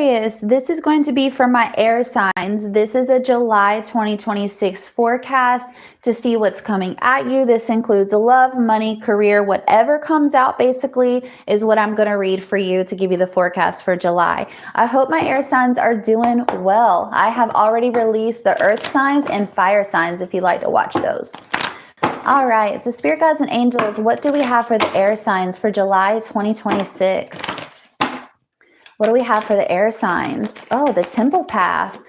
Aquarius, this is going to be for my air signs. This is a July 2026 forecast to see what's coming at you. This includes love, money, career, whatever comes out basically is what I'm going to read for you to give you the forecast for July. I hope my air signs are doing well. I have already released the earth signs and fire signs if you'd like to watch those. All right, so spirit guides and angels, what do we have for the air signs for July 2026? What do we have for the air signs? Oh, the temple path.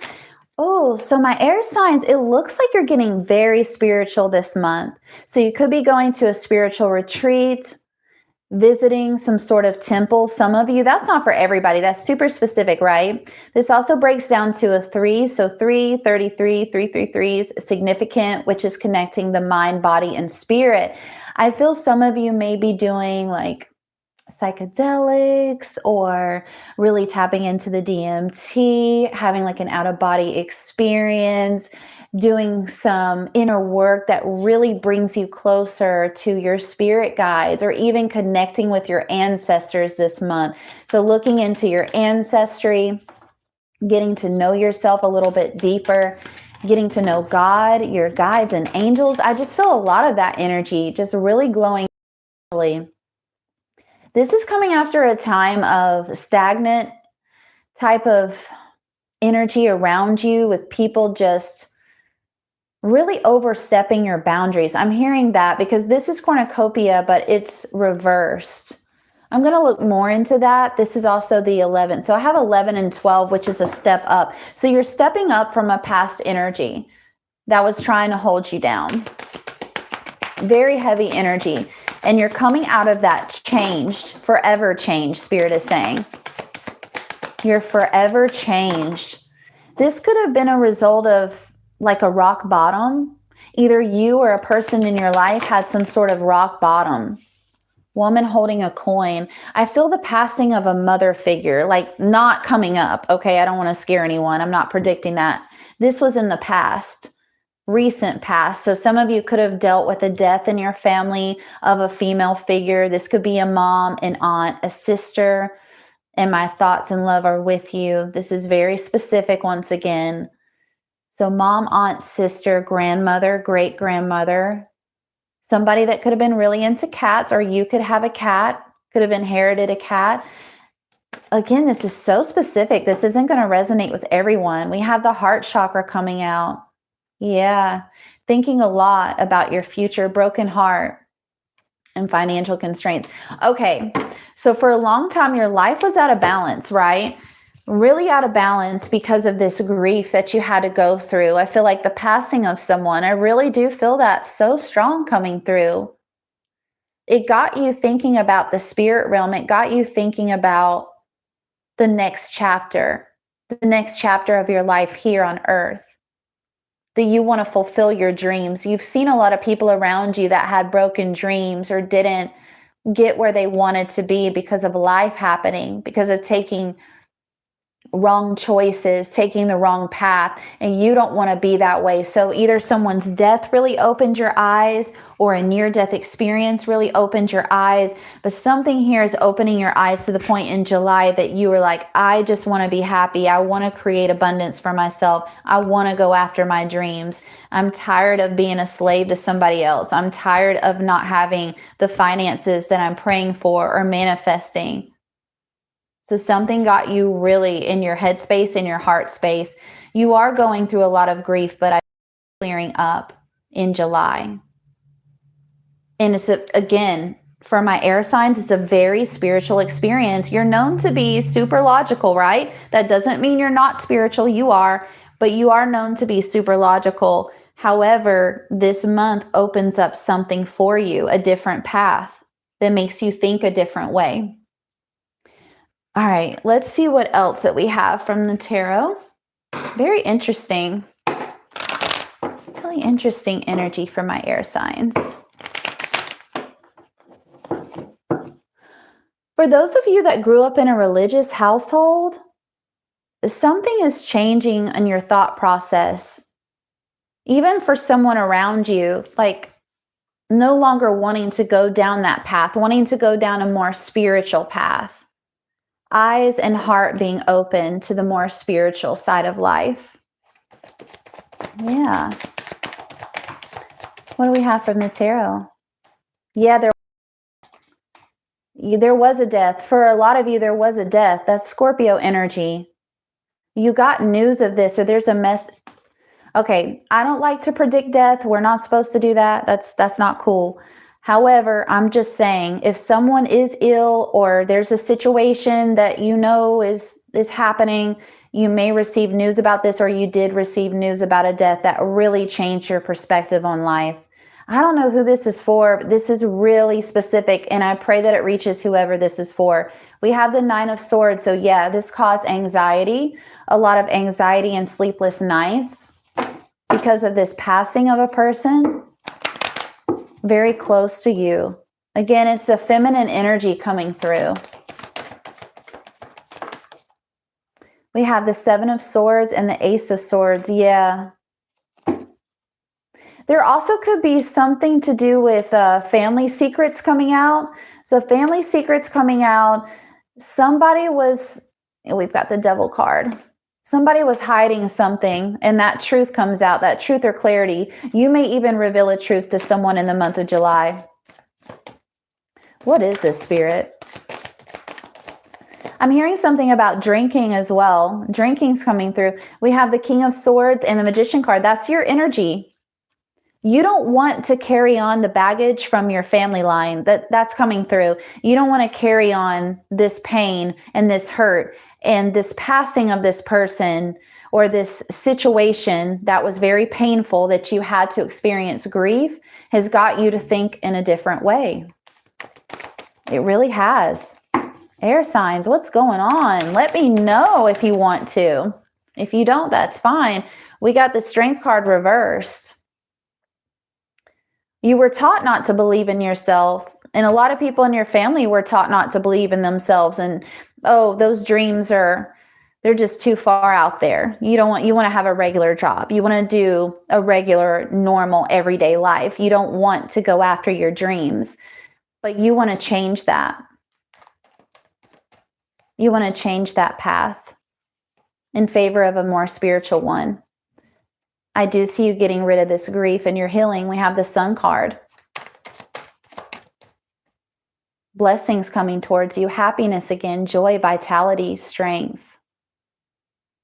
Oh, so my air signs, it looks like you're getting very spiritual this month. So you could be going to a spiritual retreat, visiting some sort of temple. Some of you, that's not for everybody. That's super specific, right? This also breaks down to a 3. So 3, 33, 333 is significant, which is connecting the mind, body, and spirit. I feel some of you may be doing like psychedelics or really tapping into the DMT, having like an out-of-body experience, doing some inner work that really brings you closer to your spirit guides, or even connecting with your ancestors this month. So looking into your ancestry, getting to know yourself a little bit deeper, getting to know God, your guides and angels. I just feel a lot of that energy just really glowing. This is coming after a time of stagnant type of energy around you, with people just really overstepping your boundaries. I'm hearing that because this is cornucopia, but it's reversed. I'm going to look more into that. This is also the 11. So I have 11 and 12, which is a step up. So you're stepping up from a past energy that was trying to hold you down. Very heavy energy. And you're coming out of that changed, forever changed, Spirit is saying. You're forever changed. This could have been a result of like a rock bottom. Either you or a person in your life had some sort of rock bottom. Woman holding a coin. I feel the passing of a mother figure, like not coming up. Okay, I don't want to scare anyone. I'm not predicting that. This was in the past. Recent past. So some of you could have dealt with a death in your family of a female figure. This could be a mom, an aunt, a sister. And my thoughts and love are with you. This is very specific once again. So mom, aunt, sister, grandmother, great grandmother, somebody that could have been really into cats, or you could have a cat, could have inherited a cat. Again, this is so specific. This isn't going to resonate with everyone. We have the heart chakra coming out. Yeah, thinking a lot about your future, broken heart, and financial constraints. Okay, so for a long time, your life was out of balance, right? Really out of balance because of this grief that you had to go through. I feel like the passing of someone, I really do feel that so strong coming through. It got you thinking about the spirit realm. It got you thinking about the next chapter of your life here on earth. That you want to fulfill your dreams. You've seen a lot of people around you that had broken dreams or didn't get where they wanted to be because of life happening, because of taking wrong choices, taking the wrong path, and you don't want to be that way. So either someone's death really opened your eyes, or a near-death experience really opened your eyes, but something here is opening your eyes to the point in July that you were like, I just want to be happy. I want to create abundance for myself. I want to go after my dreams. I'm tired of being a slave to somebody else. I'm tired of not having the finances that I'm praying for or manifesting. So something got you really in your head space, in your heart space. You are going through a lot of grief, but I'm clearing up in July. And it's, again, for my air signs, it's a very spiritual experience. You're known to be super logical, right? That doesn't mean you're not spiritual. You are, but you are known to be super logical. However, this month opens up something for you, a different path that makes you think a different way. All right, let's see what else that we have from the tarot. Very interesting. Really interesting energy for my air signs. For those of you that grew up in a religious household, something is changing in your thought process. Even for someone around you, like no longer wanting to go down that path, wanting to go down a more spiritual path. eyes and heart being open to the more spiritual side of life. Yeah. What do we have from the tarot? Yeah, there was a death. For a lot of you, there was a death. That's Scorpio energy. You got news of this, or there's a mess. Okay, I don't like to predict death. We're not supposed to do that. That's not cool. However, I'm just saying, if someone is ill or there's a situation that you know is happening, you may receive news about this, or you did receive news about a death that really changed your perspective on life. I don't know who this is for, but this is really specific, and I pray that it reaches whoever this is for. We have the Nine of Swords, so yeah, this caused anxiety, a lot of anxiety and sleepless nights because of this passing of a person very close to you. Again, it's a feminine energy coming through. We have the Seven of Swords and the Ace of Swords. Yeah. There also could be something to do with family secrets coming out. So family secrets coming out. Somebody was, we've got the Devil card. Somebody was hiding something, and that truth comes out, that truth or clarity. You may even reveal a truth to someone in the month of July. What is this, Spirit? I'm hearing something about drinking as well. Drinking's coming through. We have the King of Swords and the Magician card. That's your energy. You don't want to carry on the baggage from your family line. That's coming through. You don't want to carry on this pain and this hurt and this passing of this person or this situation that was very painful that you had to experience. Grief has got you to think in a different way. It really has. Air signs, what's going on? Let me know if you want to. If you don't, that's fine. We got the Strength card reversed. You were taught not to believe in yourself, and a lot of people in your family were taught not to believe in themselves, and oh, those dreams they're just too far out there. You want to have a regular job. You want to do a regular, normal, everyday life. You don't want to go after your dreams, but you want to change that. You want to change that path in favor of a more spiritual one. I do see you getting rid of this grief and you're healing. We have the Sun card. Blessings coming towards you. Happiness again. Joy, vitality, strength.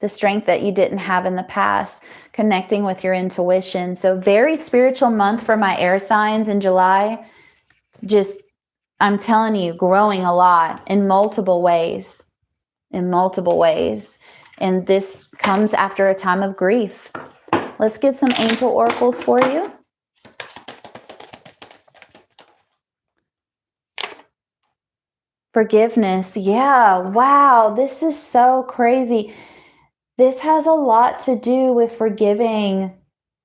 The strength that you didn't have in the past. Connecting with your intuition. So very spiritual month for my air signs in July. Just, I'm telling you, growing a lot in multiple ways. In multiple ways. And this comes after a time of grief. Let's get some angel oracles for you. Forgiveness. Yeah, wow, this is so crazy. This has a lot to do with forgiving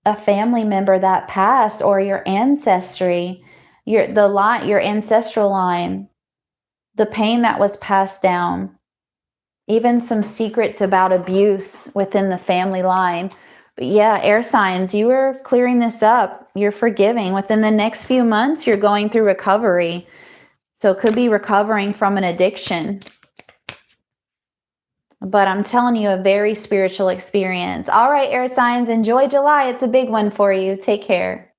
a family member that passed or your ancestry, your ancestral line, the pain that was passed down, even some secrets about abuse within the family line. But yeah, air signs, you are clearing this up. You're forgiving. Within the next few months, you're going through recovery. So it could be recovering from an addiction. But I'm telling you, a very spiritual experience. All right, air signs, enjoy July. It's a big one for you. Take care.